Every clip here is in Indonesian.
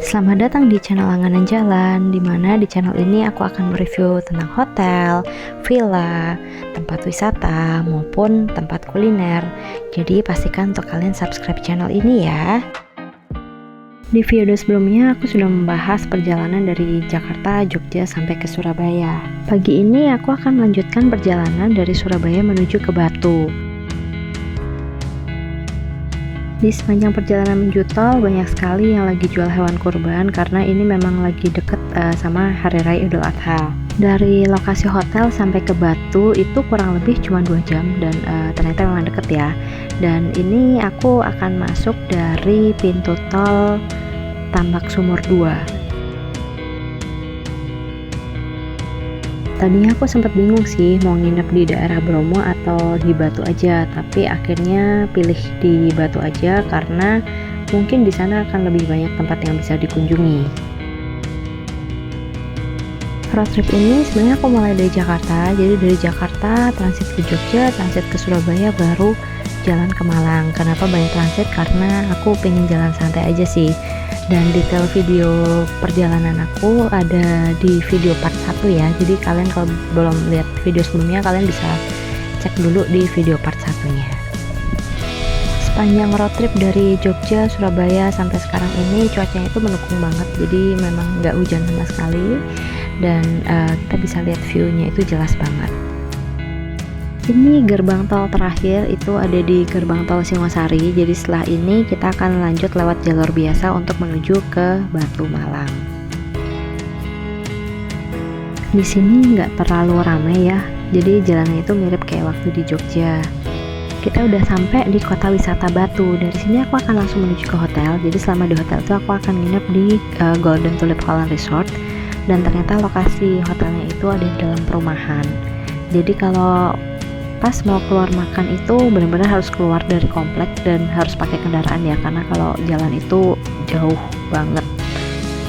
Selamat datang di channel Langganan Jalan, dimana di channel ini aku akan mereview tentang hotel, villa, tempat wisata, maupun tempat kuliner. Jadi pastikan untuk kalian subscribe channel ini ya. Di video sebelumnya aku sudah membahas perjalanan dari Jakarta, Jogja sampai ke Surabaya. Pagi ini aku akan melanjutkan perjalanan dari Surabaya menuju ke Batu. Di sepanjang perjalanan menuju tol banyak sekali yang lagi jual hewan kurban karena ini memang lagi deket sama Hari Raya Idul Adha. Dari lokasi hotel sampai ke Batu itu kurang lebih cuma 2 jam dan ternyata memang deket ya. Dan ini aku akan masuk dari pintu tol Tambak Sumur 2. Tadinya aku sempat bingung sih mau nginep di daerah Bromo atau di Batu aja, tapi akhirnya pilih di Batu aja karena mungkin di sana akan lebih banyak tempat yang bisa dikunjungi. Road trip ini sebenarnya aku mulai dari Jakarta, jadi dari Jakarta transit ke Jogja, transit ke Surabaya, baru jalan ke Malang. Kenapa banyak transit? Karena aku pengen jalan santai aja sih. Dan detail video perjalanan aku ada di video part 1 ya, jadi kalian kalau belum lihat video sebelumnya kalian bisa cek dulu di video part 1-nya. Sepanjang road trip dari Jogja, Surabaya sampai sekarang ini cuacanya itu mendukung banget, jadi memang nggak hujan sama sekali dan kita bisa lihat view-nya itu jelas banget. Ini gerbang tol terakhir itu ada di gerbang tol Singosari. Jadi setelah ini kita akan lanjut lewat jalur biasa untuk menuju ke Batu Malang. Di sini nggak terlalu ramai ya. Jadi jalannya itu mirip kayak waktu di Jogja. Kita udah sampai di kota wisata Batu. Dari sini aku akan langsung menuju ke hotel. Jadi selama di hotel itu aku akan nginep di Golden Tulip Holland Resort. Dan ternyata lokasi hotelnya itu ada di dalam perumahan. Jadi kalau pas mau keluar makan itu benar-benar harus keluar dari komplek dan harus pakai kendaraan ya, karena kalau jalan itu jauh banget.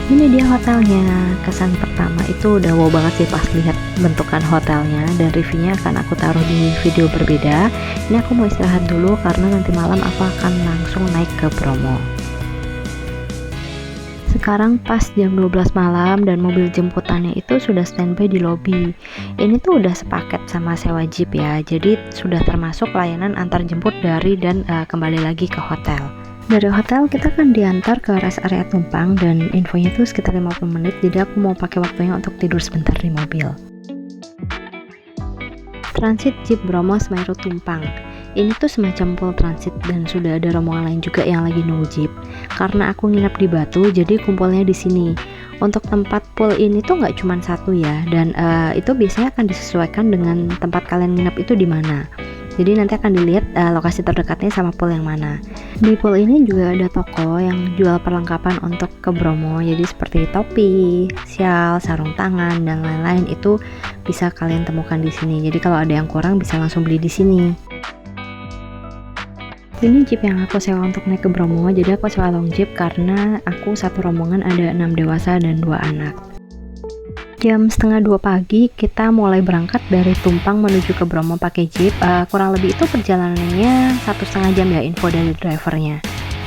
Ini dia hotelnya. Kesan pertama itu udah wow banget sih pas lihat bentukan hotelnya, dan reviewnya akan aku taruh di video berbeda. Ini aku mau istirahat dulu karena nanti malam aku akan langsung naik ke Bromo. Sekarang pas jam 12 malam dan mobil jemputannya itu sudah standby di lobi. Ini tuh udah sepaket sama sewa jeep ya, jadi sudah termasuk layanan antar jemput dari dan kembali lagi ke hotel. Dari hotel kita kan diantar ke rest area Tumpang dan infonya tuh sekitar 50 menit, jadi aku mau pakai waktunya untuk tidur sebentar di mobil. Transit Jeep Bromo Semeru Tumpang. Ini tuh semacam pool transit dan sudah ada rombongan lain juga yang lagi nunggu jeep. Karena aku nginep di Batu, jadi kumpulnya di sini. Untuk tempat pool ini tuh nggak cuma satu ya, dan itu biasanya akan disesuaikan dengan tempat kalian nginep itu di mana. Jadi nanti akan dilihat lokasi terdekatnya sama pool yang mana. Di pool ini juga ada toko yang jual perlengkapan untuk ke Bromo. Jadi seperti topi, sial, sarung tangan dan lain-lain itu bisa kalian temukan di sini. Jadi kalau ada yang kurang bisa langsung beli di sini. Ini jeep yang aku sewa untuk naik ke Bromo, jadi aku sewa long jeep karena aku satu rombongan ada 6 dewasa dan 2 anak. Jam setengah 2 pagi kita mulai berangkat dari Tumpang menuju ke Bromo pakai jeep. Kurang lebih itu perjalanannya 1,5 jam ya, info dari drivernya.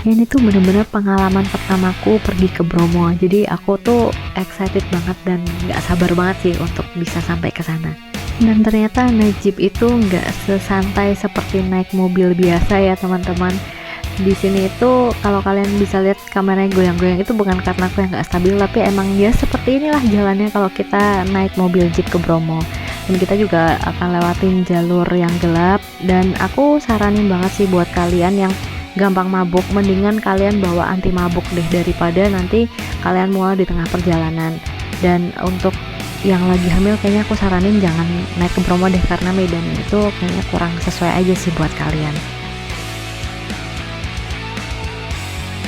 Ini tuh bener-bener pengalaman pertamaku pergi ke Bromo, jadi aku tuh excited banget dan gak sabar banget sih untuk bisa sampai ke sana. Dan ternyata naik jeep itu nggak sesantai seperti naik mobil biasa ya teman-teman. Di sini itu kalau kalian bisa lihat kameranya goyang-goyang itu bukan karena aku yang nggak stabil, tapi emang ya seperti inilah jalannya kalau kita naik mobil jeep ke Bromo. Dan kita juga akan lewatin jalur yang gelap, dan aku saranin banget sih buat kalian yang gampang mabuk, mendingan kalian bawa anti mabuk deh daripada nanti kalian mual di tengah perjalanan. Dan untuk yang lagi hamil kayaknya aku saranin jangan naik ke Bromo deh, karena medan itu kayaknya kurang sesuai aja sih buat kalian.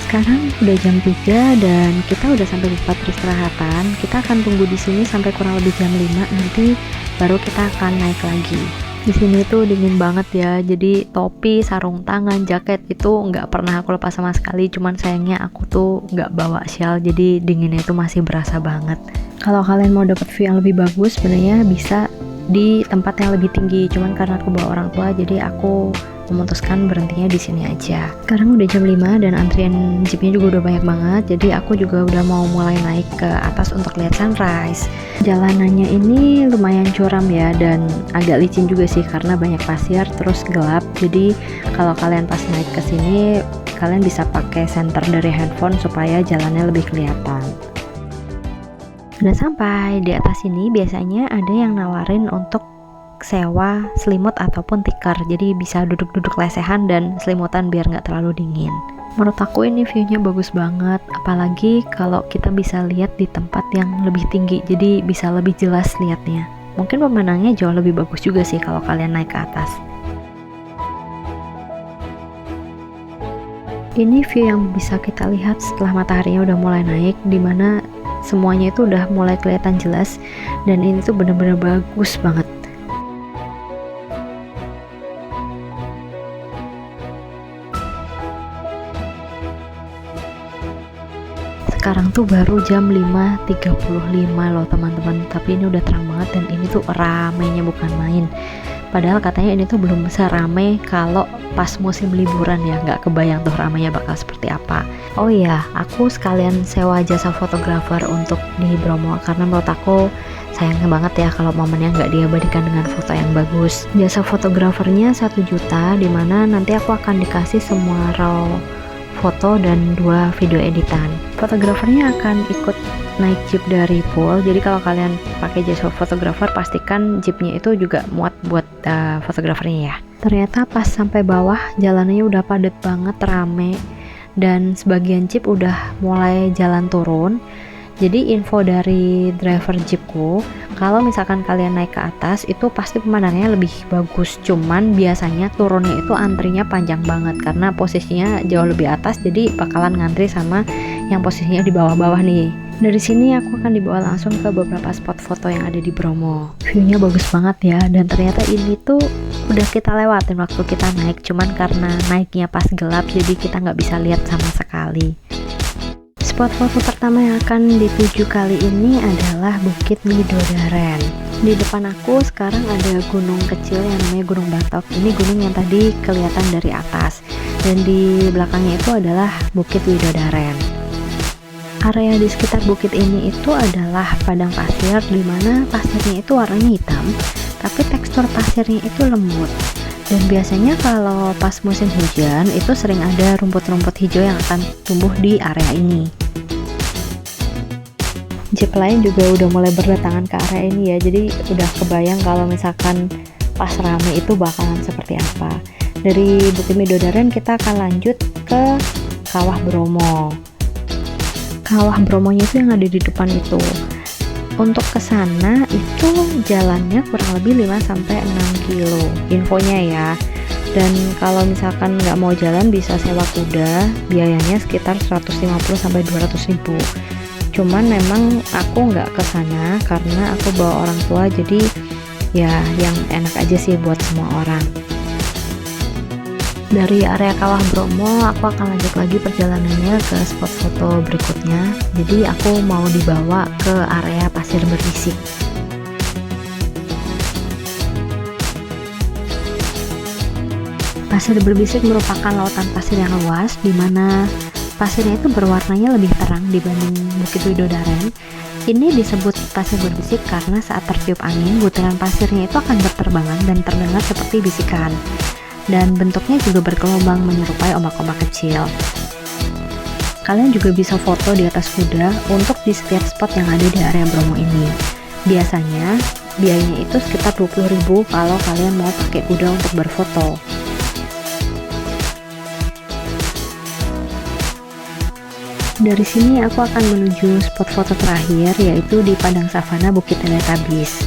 Sekarang udah jam 3 dan kita udah sampai di tempat peristirahatan. Kita akan tunggu di sini sampai kurang lebih jam 5, nanti baru kita akan naik lagi. Di sini tuh dingin banget ya, jadi topi, sarung tangan, jaket itu nggak pernah aku lepas sama sekali. Cuman sayangnya aku tuh nggak bawa shawl, jadi dinginnya itu masih berasa banget. Kalau kalian mau dapat view yang lebih bagus, sebenarnya bisa di tempat yang lebih tinggi. Cuman karena aku bawa orang tua, jadi aku memutuskan berhentinya di sini aja. Sekarang udah jam 5 dan antrian jeepnya juga udah banyak banget, jadi aku juga udah mau mulai naik ke atas untuk lihat sunrise. Jalanannya ini lumayan curam ya, dan agak licin juga sih karena banyak pasir terus gelap. Jadi kalau kalian pas naik ke sini, kalian bisa pakai senter dari handphone supaya jalannya lebih kelihatan. Udah sampai di atas sini, biasanya ada yang nawarin untuk sewa selimut ataupun tikar, jadi bisa duduk-duduk lesehan dan selimutan biar nggak terlalu dingin. Menurut aku ini view-nya bagus banget, apalagi kalau kita bisa lihat di tempat yang lebih tinggi, jadi bisa lebih jelas lihatnya. Mungkin pemandangannya jauh lebih bagus juga sih kalau kalian naik ke atas. Ini view yang bisa kita lihat setelah mataharinya udah mulai naik, dimana semuanya itu udah mulai kelihatan jelas, dan ini tuh bener-bener bagus banget. Sekarang tuh baru jam 5.35 loh teman-teman, tapi ini udah terang banget dan ini tuh ramainya bukan main. Padahal katanya ini tuh belum serame kalau pas musim liburan ya, nggak kebayang tuh ramainya bakal seperti apa. Oh iya, aku sekalian sewa jasa fotografer untuk di Bromo karena menurut aku sayangnya banget ya kalau momennya nggak diabadikan dengan foto yang bagus. Jasa fotografernya 1 juta, dimana nanti aku akan dikasih semua raw foto dan 2 video editan. Fotografernya akan ikut naik jeep dari pool, jadi kalau kalian pakai jasa fotografer pastikan jeepnya itu juga muat buat fotografernya ya. Ternyata pas sampai bawah jalanannya udah padat banget, rame, dan sebagian jeep udah mulai jalan turun. Jadi info dari driver jeepku, kalau misalkan kalian naik ke atas itu pasti pemandangannya lebih bagus, cuman biasanya turunnya itu antrinya panjang banget karena posisinya jauh lebih atas, jadi bakalan ngantri sama yang posisinya di bawah-bawah nih. Dari sini aku akan dibawa langsung ke beberapa spot foto yang ada di Bromo. View-nya bagus banget ya, dan ternyata ini tuh udah kita lewatin waktu kita naik, cuman karena naiknya pas gelap jadi kita nggak bisa lihat sama sekali. Spot foto pertama yang akan dituju kali ini adalah Bukit Widodaren. Di depan aku sekarang ada gunung kecil yang namanya Gunung Batok. Ini gunung yang tadi kelihatan dari atas, dan di belakangnya itu adalah Bukit Widodaren. Area di sekitar bukit ini itu adalah padang pasir, di mana pasirnya itu warnanya hitam, tapi tekstur pasirnya itu lembut. Dan biasanya kalau pas musim hujan itu sering ada rumput-rumput hijau yang akan tumbuh di area ini. Jeep lain juga udah mulai berdatangan ke area ini ya, jadi udah kebayang kalau misalkan pas rame itu bakalan seperti apa. Dari Bukit Widodaren kita akan lanjut ke Kawah Bromo. Kawah Bromonya itu yang ada di depan itu. Untuk ke sana itu jalannya kurang lebih 5-6 kilo infonya ya. Dan kalau misalkan nggak mau jalan bisa sewa kuda, biayanya sekitar 150-200 ribu. Cuman memang aku nggak ke sana karena aku bawa orang tua, jadi ya yang enak aja sih buat semua orang. Dari area Kawah Bromo aku akan lanjut lagi perjalanannya ke spot foto berikutnya. Jadi aku mau dibawa ke area pasir berbisik. Pasir berbisik merupakan lautan pasir yang luas, di mana pasirnya itu berwarnanya lebih terang dibanding Bukit Widodaren. Ini disebut pasir berbisik karena saat tertiup angin, butiran pasirnya itu akan berterbangan dan terdengar seperti bisikan. Dan bentuknya juga bergelombang menyerupai ombak-ombak kecil. Kalian juga bisa foto di atas kuda untuk di setiap spot yang ada di area Bromo ini. Biasanya biayanya itu sekitar 20.000 kalau kalian mau pakai kuda untuk berfoto. Dari sini aku akan menuju spot foto terakhir, yaitu di Padang Savana Bukit Teletabis.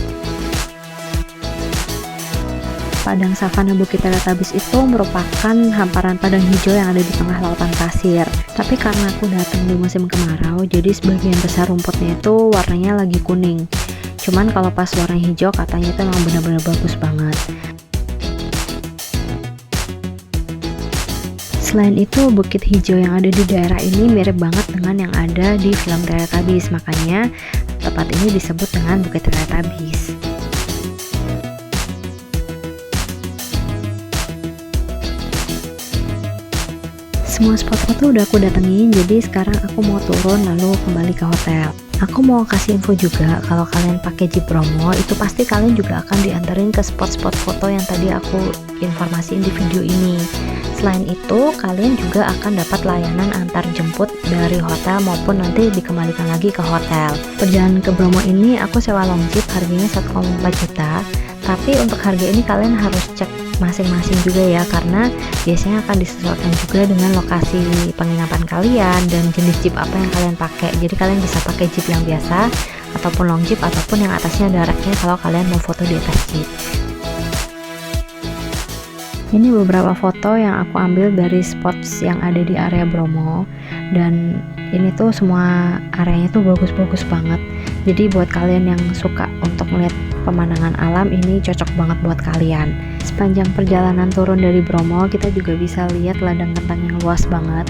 Padang Savana Bukit Teletabis itu merupakan hamparan padang hijau yang ada di tengah lautan pasir. Tapi karena aku datang di musim kemarau, jadi sebagian besar rumputnya itu warnanya lagi kuning. Cuman kalau pas warna hijau katanya itu memang benar-benar bagus banget. Selain itu, bukit hijau yang ada di daerah ini mirip banget dengan yang ada di film Teletubbies, makanya tempat ini disebut dengan Bukit Teletubbies. Semua spot foto udah aku datengin, jadi sekarang aku mau turun lalu kembali ke hotel. Aku mau kasih info juga, kalau kalian pakai Jeep Bromo itu pasti kalian juga akan diantarin ke spot-spot foto yang tadi aku informasiin di video ini. Selain itu, kalian juga akan dapat layanan antar jemput dari hotel maupun nanti dikembalikan lagi ke hotel. Perjalanan ke Bromo ini aku sewa long jeep, harganya 1,4 juta. Tapi untuk harga ini kalian harus cek masing-masing juga ya, karena biasanya akan disesuaikan juga dengan lokasi penginapan kalian dan jenis jeep apa yang kalian pakai. Jadi kalian bisa pakai jeep yang biasa ataupun long jeep ataupun yang atasnya directnya kalau kalian mau foto di atas jeep. Ini beberapa foto yang aku ambil dari spots yang ada di area Bromo, dan ini tuh semua areanya tuh bagus-bagus banget. Jadi buat kalian yang suka untuk melihat pemandangan alam, ini cocok banget buat kalian. Sepanjang perjalanan turun dari Bromo, kita juga bisa lihat ladang kentang yang luas banget,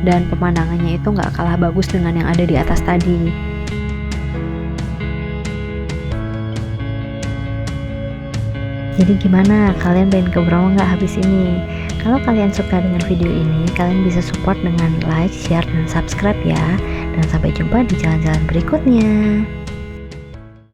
dan pemandangannya itu nggak kalah bagus dengan yang ada di atas tadi. Jadi gimana, kalian pengen ke Bromo nggak habis ini? Kalau kalian suka dengan video ini, kalian bisa support dengan like, share, dan subscribe ya. Dan sampai jumpa di jalan-jalan berikutnya.